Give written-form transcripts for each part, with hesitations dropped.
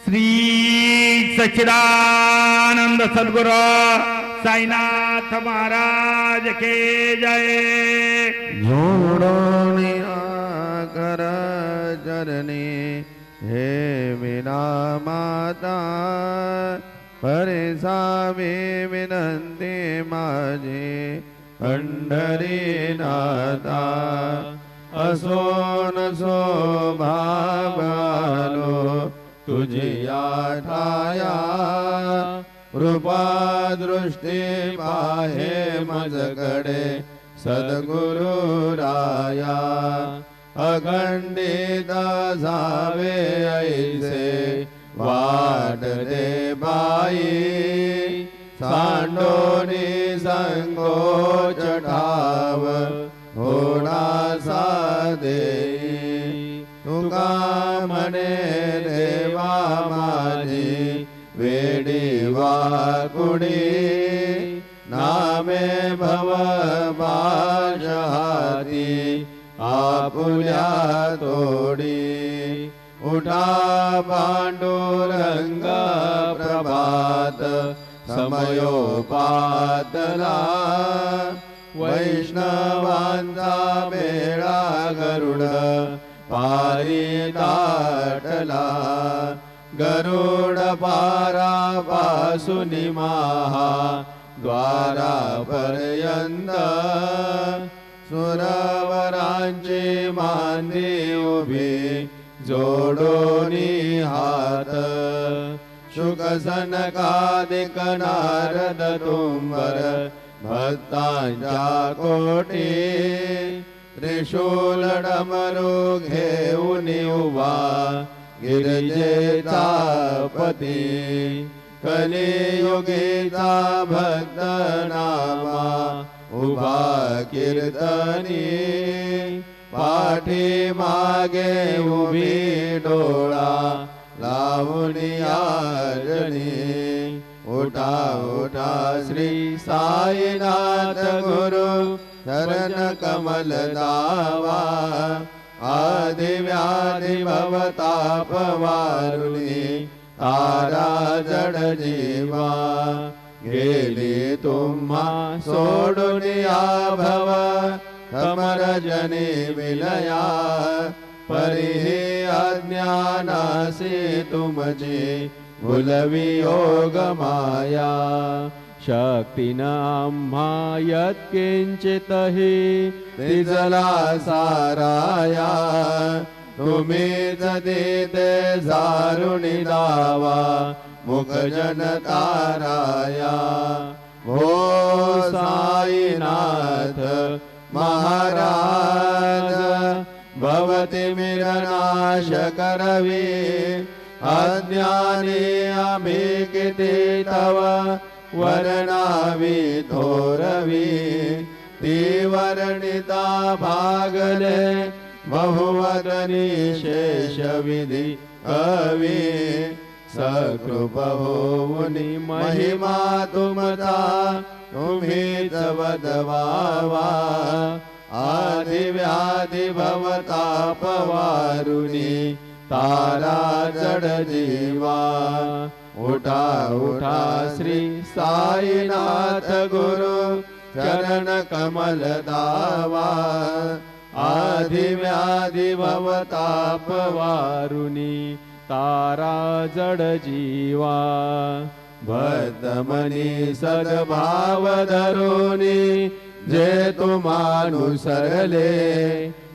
श्री सच्चिदानंद सद्गुरु साईनाथ महाराज के जय। जोड़ोनी आकर चरणी हे विना माता परिसामी विनंती माझी पंढरीनाथा असो नसो भावालो तुझी ठाया कृपा दृष्टी पाहे मजकडे सद्गुरु राया अखंडित जावे ऐसे वाट दे बाई सांडोनी संकोच ठाव होणा साधे तुका म्हणे देवा माझी वेडी वाकुडी नामे भव बाजहाती आपुल्या तोडी उठा पांडुरंग प्रभात समयोपातला वैष्णवांचा बेडा गरुड पारी दाटला गरुड पारापासून महा द्वारापर्यंत सुरवरांची मांदी उभी जोडोनी हात शुक सनकादिक नारद तुंबर भक्तांच्या कोटी त्रिशूल डमरू घेऊन उभा गिरिजेचा पती कलियुगीचा भक्त नामा उभा कीर्तनी पाठी मागे उभी डोळा लावून आरणी उठा उठा श्री साईनाथ गुरु शरण कमल दावा आदि व्याधि भवताप वारुणी तारा जड जीवा गेली तुम्हा सोडून भव समरजनी विलया परिहे अज्ञानासी तुमची भुलवी योग माया शक्तीन आम्हा यत्किंचितहि तिजला साराया तुम्हीच देते जारुणी दावा मुखजन ताराया हो साईनाथ महाराज भवती मिरनाश करवी अज्ञानी आम्ही किती तव वर्णावी थोरवी ती वर्णिता भागले बहुवदनी शेष विधी कवी सकृप होऊनी महिमा तुमचा तुम्हीच वदवावा आदि व्याधि भवताप वारुणी तारा जड जीवा उठा उठा श्री साईनाथ गुरु चरण कमल दावा आदि व्याधि भवताप वारुणी तारा जड जीवा भद्रमनी सद्भाव धरुनी जे तुमानुसरले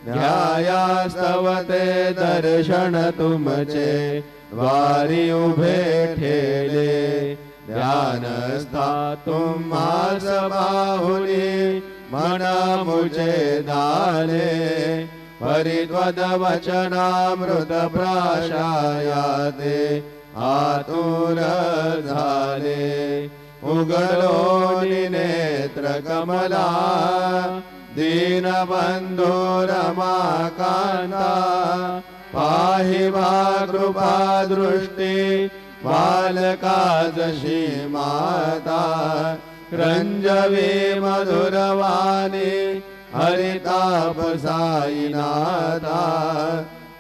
ध्यायास्तवते दर्शन तुमचे वारी उभे ठेले ध्यानस्था तुम्हास बाहुनी मना मुझे धाले परिद्वद वचनामृत प्राशायाते आतुर झाले उघडो नेत्र कमला दीनबंधो रमाकांता पाहि वा कृपा दृष्टी बालका जशी माता रंजवे मधुरवाणी हरिताप साईनाथा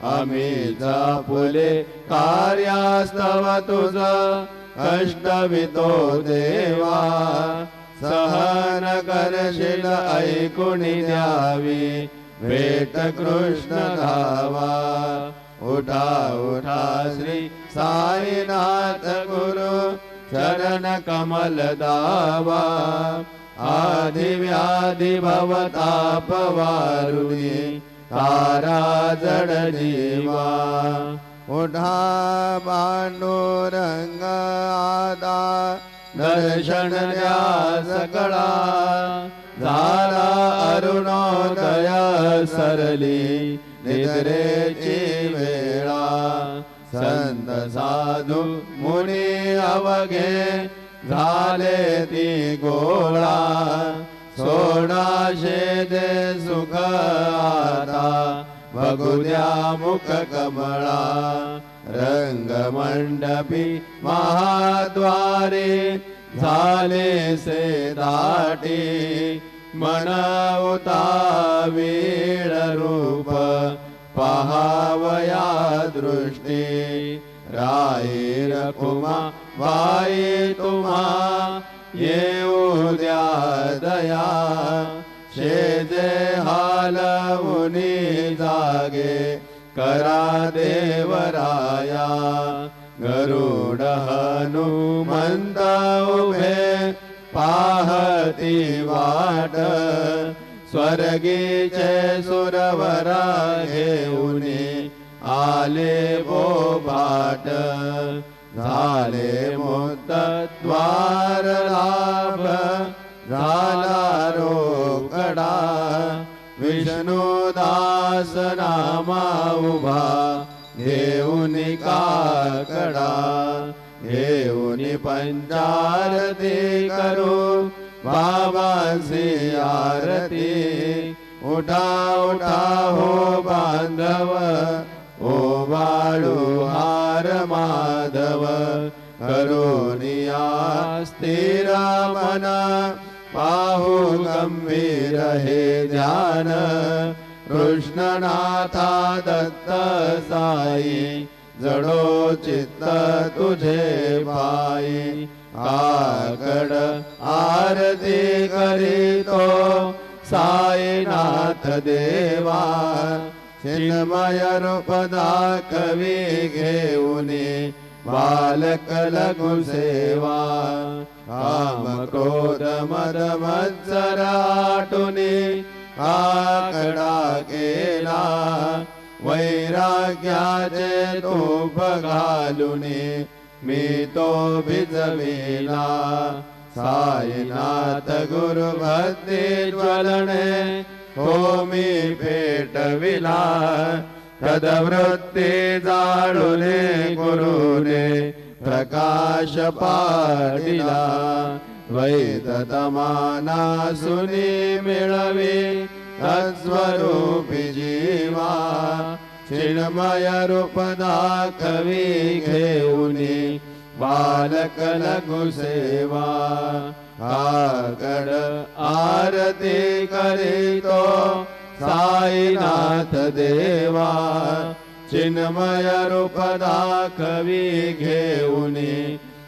आम्हीच फुले कार्यास्तव तुझ कष्टवितो देवा सहन करशील ऐकून द्यावी भेट कृष्ण धावा उठा उठा श्री साईनाथ गुरु चरण कमल दावा आदि व्याधि भवताप वारुणी तारा जड जीवा उठा पांडुरंग आदा दर्शन द्या सकळा झाला अरुणोदय सरली निद्रेची वेळा संत साधू मुनी अवघे झाले ती गोळा सोडाशे दे सुख आता बघू द्या मुख कमळा रंगमंडपी महाद्वारे झाले से दाटी मनवता वीळ रूप पहावया दृष्टी राईर कुमा बाई तुम्हा येऊ द्या दया शेजे हालवुनी जागे करा देवराया गरुड हनुमंत उभे पाहती वाट स्वर्गीचे सुरवरा घेऊनी आले बोबाट झाले मुक्तद्वार लाभ झाला रोकडा विष्णुदास नामा उभा घेऊनी काकडा घेऊनी पंचारती करू बाबांची आरती उठा उठा हो बांधव ओ बाळू हार माधव करुनिया स्थिर मना पाहू गंभीर हे ध्यान कृष्णनाथा दत्त साई जडो चित्त तुझे पायी काकड आरती करीतो साईनाथ देवा चिन्मय रूप दाखवी घेऊनी बालक लघु सेवा काम क्रोध मद मत्सराटुनी काकडा केला वैराग्याचे तोफ घालुनी मी तो भिजविला साईनाथ गुरु भक्ती ज्वलने हो मी पेटविला तदवृत्ती जाळुने गुरुने प्रकाश पाडिला द्वैततमाना सुनी मिळवी तत्स्वरूपी जीवा चिन्मय रूप दाखवी घेऊनी बालक लघु सेवा काकड आरती करीतो साईनाथ देवा चिन्मय रूप दाखवी घेऊनी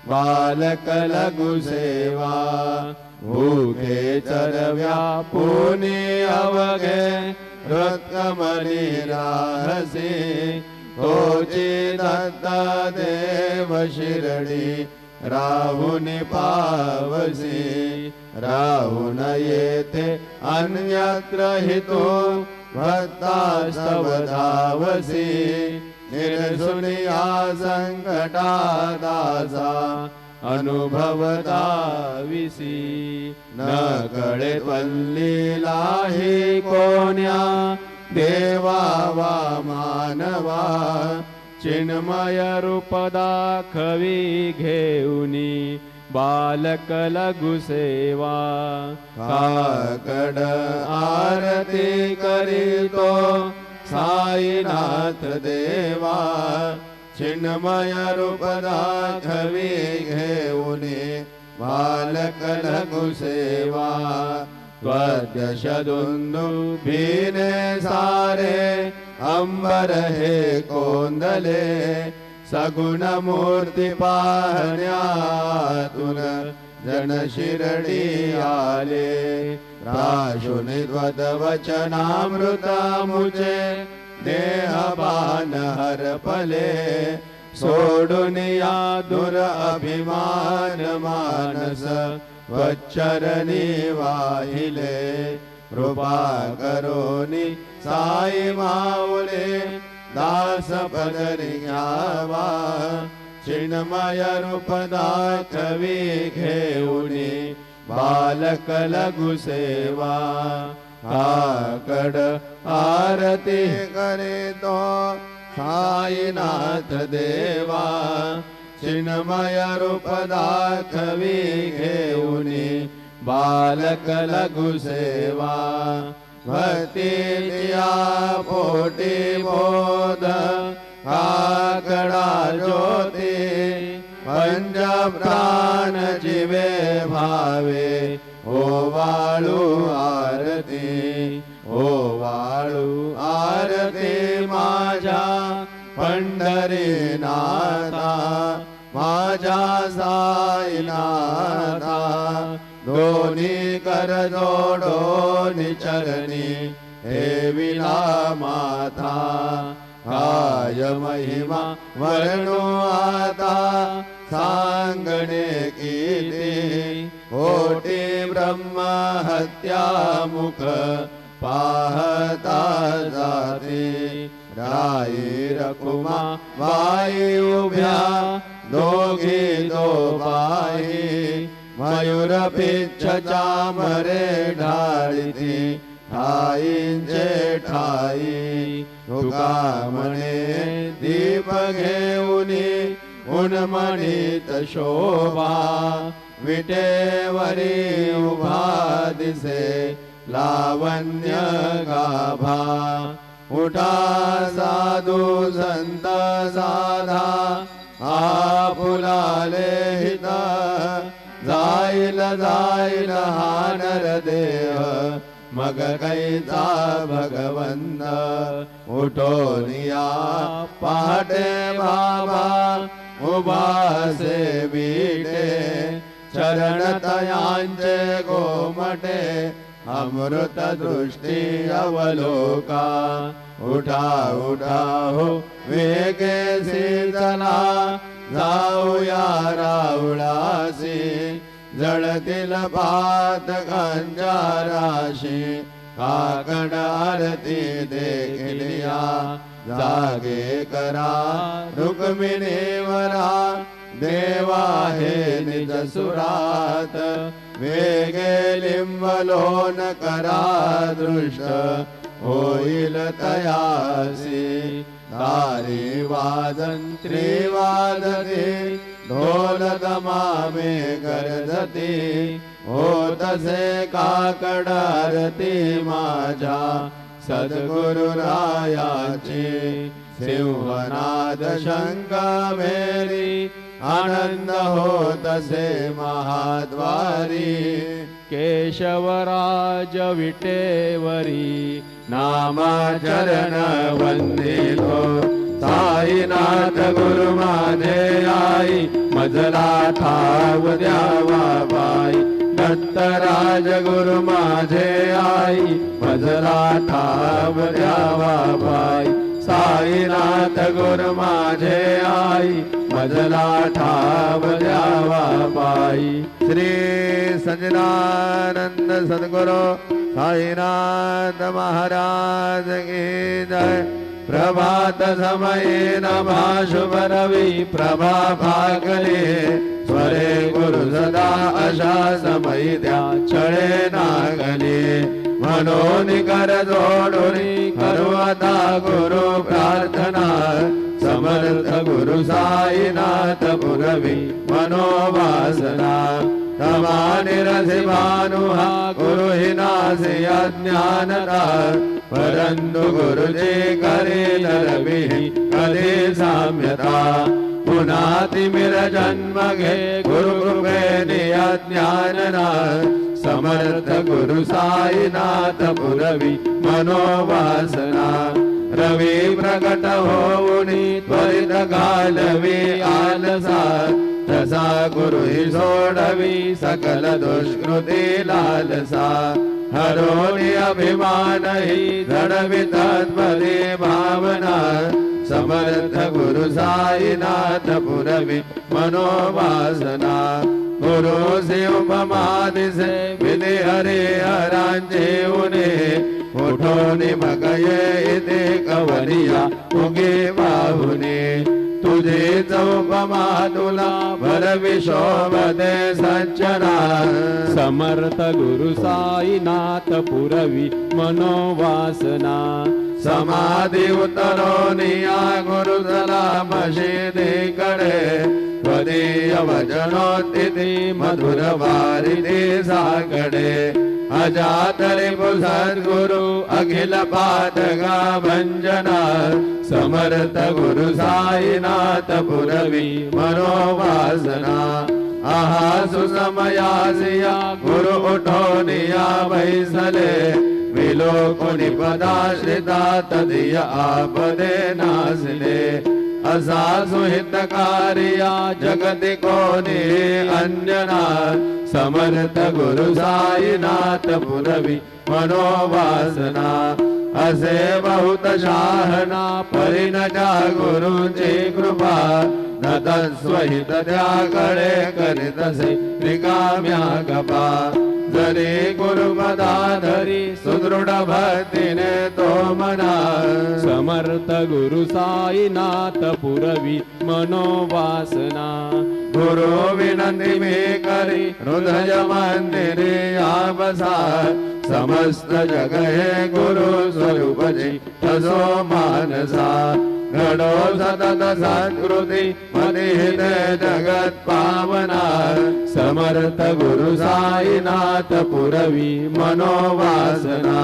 बालक लघु सेवा भूखे चरव्या पुनी अवघे रत्कमली राहसी तोची दत्त देव शिरडी राहुनी पावसी राहुन येथे अन्यत्र हितो भक्तास्तव धावसी निर्सुनिया संकटा दासा अनुभवता विसी न कळे पल्लीला ही कोण्या देवा वा मानवा चिन्मय रूप दाखवी घेऊनी बालक लघु सेवा काकड आरती करीतो साईनाथ देवा चिन्मय रूप दाखवी घेऊनी बालक लघु सेवा त्वद्यशदुन्दुभिने सारे अंबर हे कोंदले सगुण मूर्ती पाहण्यातून जन शिरडी आले प्राशुनिद्वद वचनामृतामुचे देहपान हरपले सोडून या दुर अभिमान मानस वच्चरणी वाहिले कृपा करोनी साई माऊले दास पदरी घ्यावा चिन्मय रूप दाखवी घेऊनी बालक लघु सेवा काकड आरती करे तो साईनाथ देवा चिन्मय रूप दाखवी घेऊनी बालक लघु सेवा भक्तिया पोटी बोध काकडा ज्योती पंच प्राण जीवे भावे ओवाळू आरती ओवाळू आरती माझ्या पंढरीनाथा माझ्या साईनाथा दोन्ही कर जोडोनी चरणी हे विला माथा काय महिमा वर्णो आता सांगणे किती कोटी ब्रह्म हत्या मुख पाहता जाते राई रकुमा बाई उभ्या दोघी दो बाई मयूर पिच्छ चामरे ढाळीती ठाईंचे ठाई तुका म्हणे दीप घेऊनी उन्मणित शोभा विटेवरी उभा दिसे लावण्य गाभा उठा साधू संत साधा आपुलाले हिता जाईल जाईल हा नरदेह मग कैचा भगवंत उठोनिया पहाटे बाबा उभासे बीटे चरण तयांचे गोमटे अमृत दृष्टी अवलोका उठा उठा हो वेगे चला जाऊया रावळासी जळतील भात कंजाराशी काकड आरती देखलिया जागे करा रुक्मिणीवरा देवा हे निज सुरात वेगे लिंबलोन करा दृष्ट होईल तयासी तारी वाजंत्री वाजते ढोल दमामे गरजती होतसे काकड आरती माझ्या सद्गुरुरायाची सिंहनाद शंख मेरी आनंद होतसे महाद्वारी केशवराज विटेवरी नामाचरण वंदितो साईनाथ गुरु माझे आई मजला ठाव द्यावा बाई दत्तराज गुरु माझे आई मजला ठाव द्यावा बाई साईनाथ गुरु माझे आई मजला ठाव द्यावा बाई श्री सच्चिदानंद सद्गुरु साईनाथ महाराज की जय प्रभात समये नभा शुभ रवि प्रभा भागले स्वरे गुरु सदा अशा समय द्या चळे नागले म्हणून कर जोडुनी करू आता गुरु प्रार्थना समर्थ गुरु साईनाथ पुरवी मनोवासना तमानिरसि भानुहा गुरु हिनासि अज्ञानता परंतु गुरुजी करेल रवि कधी साम्यता पुन्हा तिमिर जन्म घे गुरु कृपेने अज्ञानना समर्थ गुरु साईनाथ पुरवी मनोवासना रवी प्रकट होऊनी त्वरित घालवी आलसा तसा गुरु ही सोडवी सकल दुष्कृती लालसा हरोनी अभिमान ही जडवी तत्पदे भावना समर्थ गुरु साईनाथ पुरवी मनोवासना गुरु से उपमा दिसे विधि हरे हरांचे उने उठोनी मगये इथे कवरिया उगे बाहुने तुझे चौपमा तुला भरवी शोभते सज्जना समर्थ गुरु साईनाथ पुरवी मनोवासना समाधी उतरोनिया गुरु सलामशी कडे त्वदीय वचनोत्थिती मधुर वारिदे साकडे अजातरे सद्गुरु अखिल पातका भंजना समर्थ गुरु साईनाथ पुरवी मनोवासना आहा सुसमयासिया गुरु उठोनिया बैसले विलोकुनि पदाश्रिता तदीय आपदे नासले असा सुहितकारिया जगति कोनि अंजना समर्थ गुरु साईनाथ पुरवी मनोवासना असे बहुत शाहना परिणजा गुरुची कृपा न तत्स्वहित त्याकडे करीतसे रिकाम्या गपा जरी गुरुपदाधरी सुदृढ भक्तीने तो मना समर्थ गुरु साईनाथ पुरवी मनोवासना गुरु विनंती मे करी हृदय मंदिरे बसा समस्त जग हे गुरु स्वरूप जी तसो मानसा घडो सतत सत्कृती मनिहित जगत पावना समर्थ गुरु साईनाथ पुरवी मनोवासना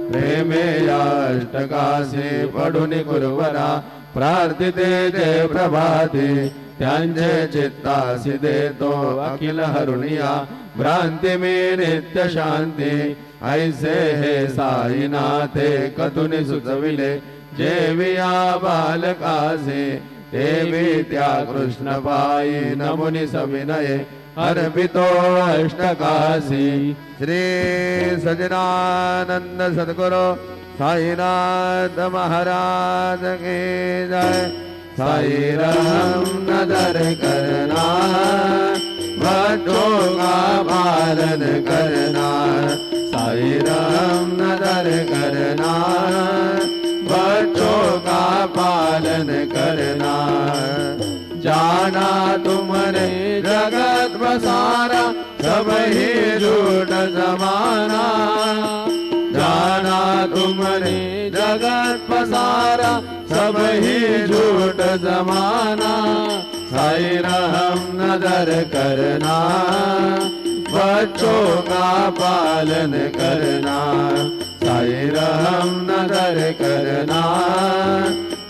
प्रेमे अष्टकासे पडुनि गुरुवरा प्रार्थिते ते प्रभाते त्यांचे चित्तासी देतो अखिल हरुनिया भ्रांती मे नित्य शांती ऐसे हे साईनाथे कतुनि सुचविले जेविया बालकासे देवी त्या कृष्ण पायी नमुनि सविनये अर्पितो अष्टकासी श्री सजनानंद सद्गुरु साईनाथ महाराज की जय साई राम नदर करना भक्तों का पालन करना साई राम नदर करना बच्चों का पालन करना जाना तुमने जगत बसारा सब ही झूठ जमाना जाना तुमने जगत पसारा सब ही झूठ जमाना साई रहम नजर करना बच्चों का पालन करना साई रहम नजर करना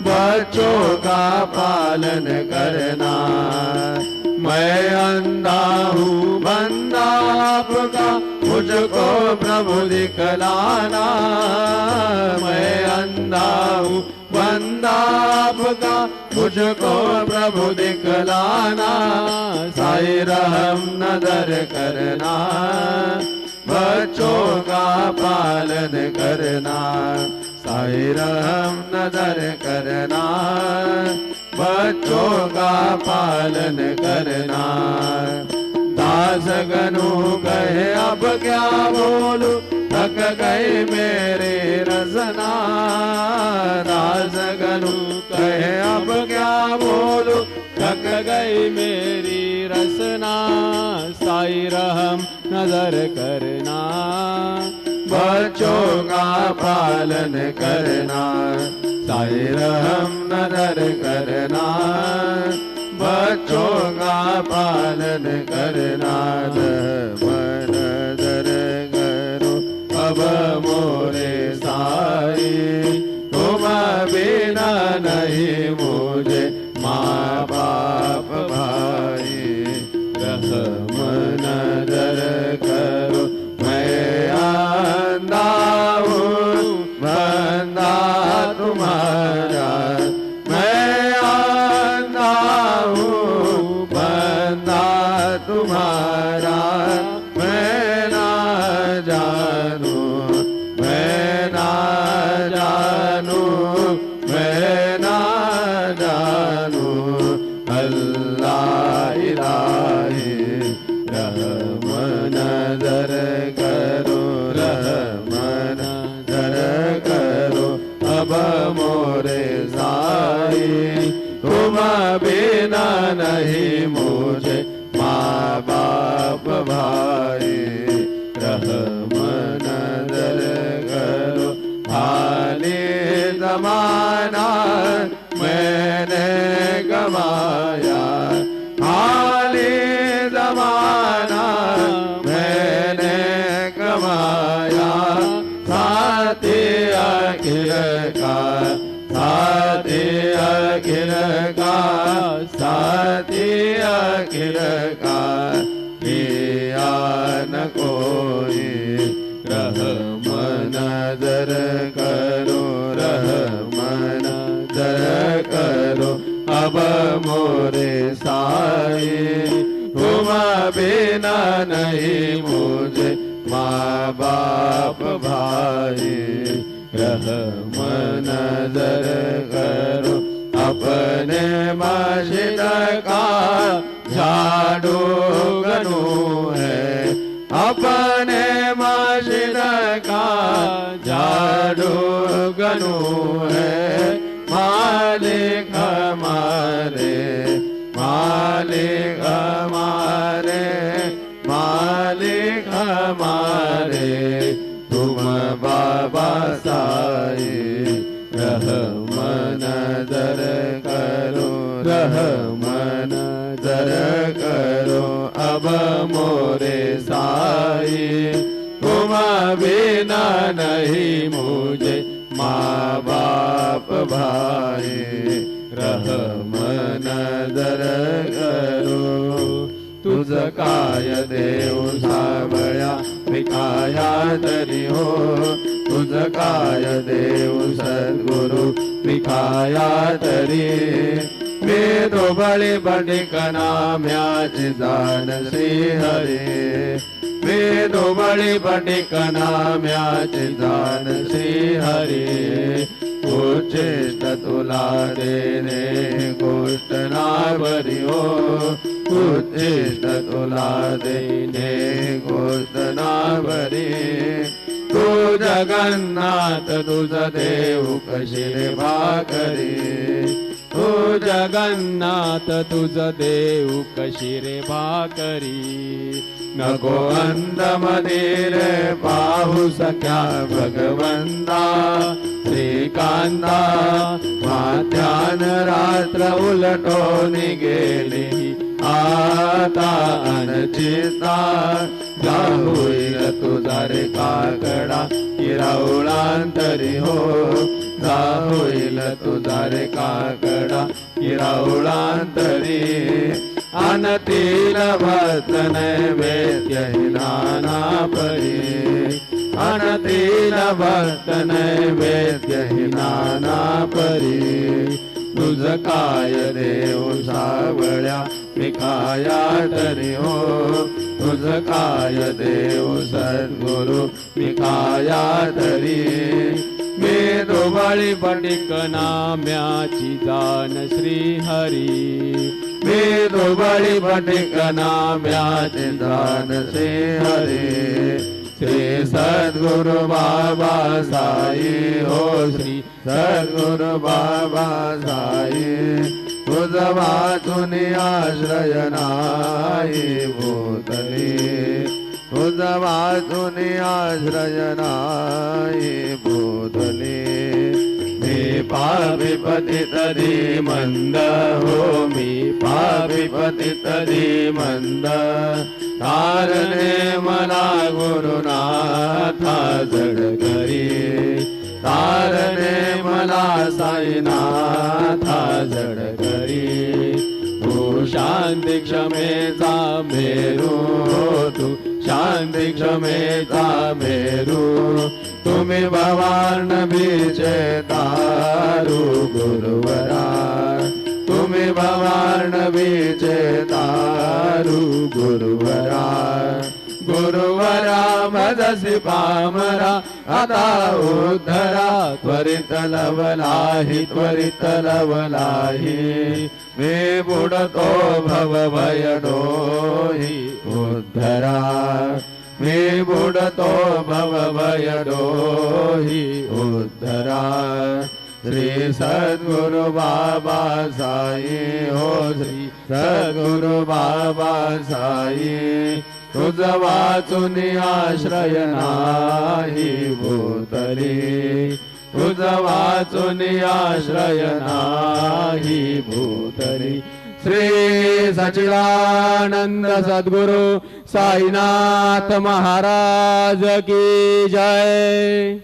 बच्चों का पालन करना मैं अंधा हूँ बंदा आपका मुझको प्रभु दिखलाना मैं अंधा हूँ बंदा आपका मुझको प्रभु दिखलाना साई रहम नजर करना बच्चों का पालन करना साई रहम नजर करना बच्चों का पालन करना दास गनु कहे अब क्या बोलूं थक गए मेरे रसना दास गनु कहे अब क्या बोलूं थक गई मेरी रसना साई रहम नजर करना बच्चों का पालन करना साई रहम नजर करना बच्चों का पालन करना मन नजर करो अब मोरे साई तुम बिना नहीं मुझे माँ बाप भाई रहम नजर करो मैं अंधा हूँ बंदा तुम्हारा तुम्हारा मैं ना जानू, मैं ना जानू, मैं ना जानू। अल्लाह इलाही रहम नजर करो, रहम नजर करो अब मोरे साईं। तुम बिना नहीं मुझे माँ बाप भाई, रहम नजर करो। हाली जमाना मैंने गवाया, हाली जमाना मैंने गवाया। साथी अखिल का, साथी अखिल का, साथी अखिल का किया न कोई। रहम नजर करो, रहम नजर करो अब मोरे साईं। तुम बिना नहीं मुझे माँ बाप भाई, रहम नजर करो। अपने मस्जिद का झाड़ू गनू है, अपने मस्जिद का झाड़ू गनू है। मालिक हमारे, मालिक हमारे, मालिक हमारे तुम बाबा साईं। रहम नजर करो, रहम नजर करो अब मोरे साईं। तुम बिना नहीं मुझे माँ बाप भाई, रहम नजर करो। तुझ काय देव सावळ्या विकाया तरी हो, तुझ काय देव सद्गुरु विकाया तरी। वेदो बळी बटिक नाम्याची जाण श्री हरी, वेदो बळी बटिक नाम्याची जाण श्री हरी। उच्चिष्ट तुला देणे गोष्ट ना बरी हो, उच्चिष्ट तुला देणे गोष्ट ना बरी। तू जगन्नाथ तुझ देव कशी भाकरी, तू जगन्नाथ तुझ देव कशी रे भाकरी। नको अंध मंदिर पाहू सख्या भगवंता। श्रीकांता माध्यान रात्र उलटून गेली आता अनचिता। होईल तुझा रे काकडा किरावळांतरी हो, होईल तुझा रे काकडा किरावळांतरी। अनतील भक्त नैवेद्य नाना परी, अनतील भक्त नैवेद्य नाना परी। तुझ काय देव सावळ्या विकाया तरी हो, तुझ काय देव सद्गुरु विकाया तरी। वेदो बळी बटिक नाम्याची जाण श्री हरी, वेदो बळी बटिक नाम्याची जाण श्री हरी। श्री सद्गुरु बाबा साई हो, श्री सद्गुरु बाबा साई। तुझ वाचून आश्रय नाही भूतली, तुझ वाचून आश्रय नाही भूतली। मी पापी पतित मंद हो, मी पापी पतित मंद। तारणे मला गुरुनाथा जड करी, तारणे मला साईनाथा जड करी। तू शांती क्षमेचा मेरू, तू शांती क्षमेचा मेरू। तुम्ही भवार्णवीचे तारू गुरुवरा, तुम्ही भवार्णवीचे तारू गुरुवरा। तसी पामरा आता उद्धरा त्वरित लवलाही त्वरित लवलाही मी बुडतो भव भय डोही उद्धरा मी बुडतो भव भय डोही उद्धरा श्री सद्गुरु बाबा साई हो श्री सद्गुरु बाबा साई तुझ वाचून आश्रय नाही भूतली तुझ वाचून आश्रय नाही भूतली श्री सच्चिदानंद सद्गुरु साईनाथ महाराज की जय।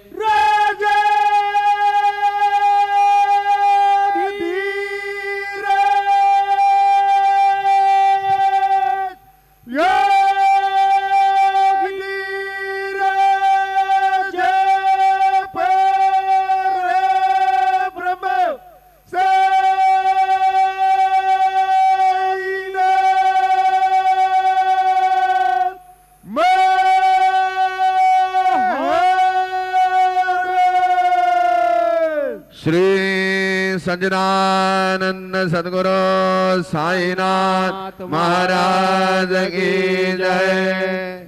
श्री सच्चिदानंद सद्गुरु साईनाथ महाराज की जय।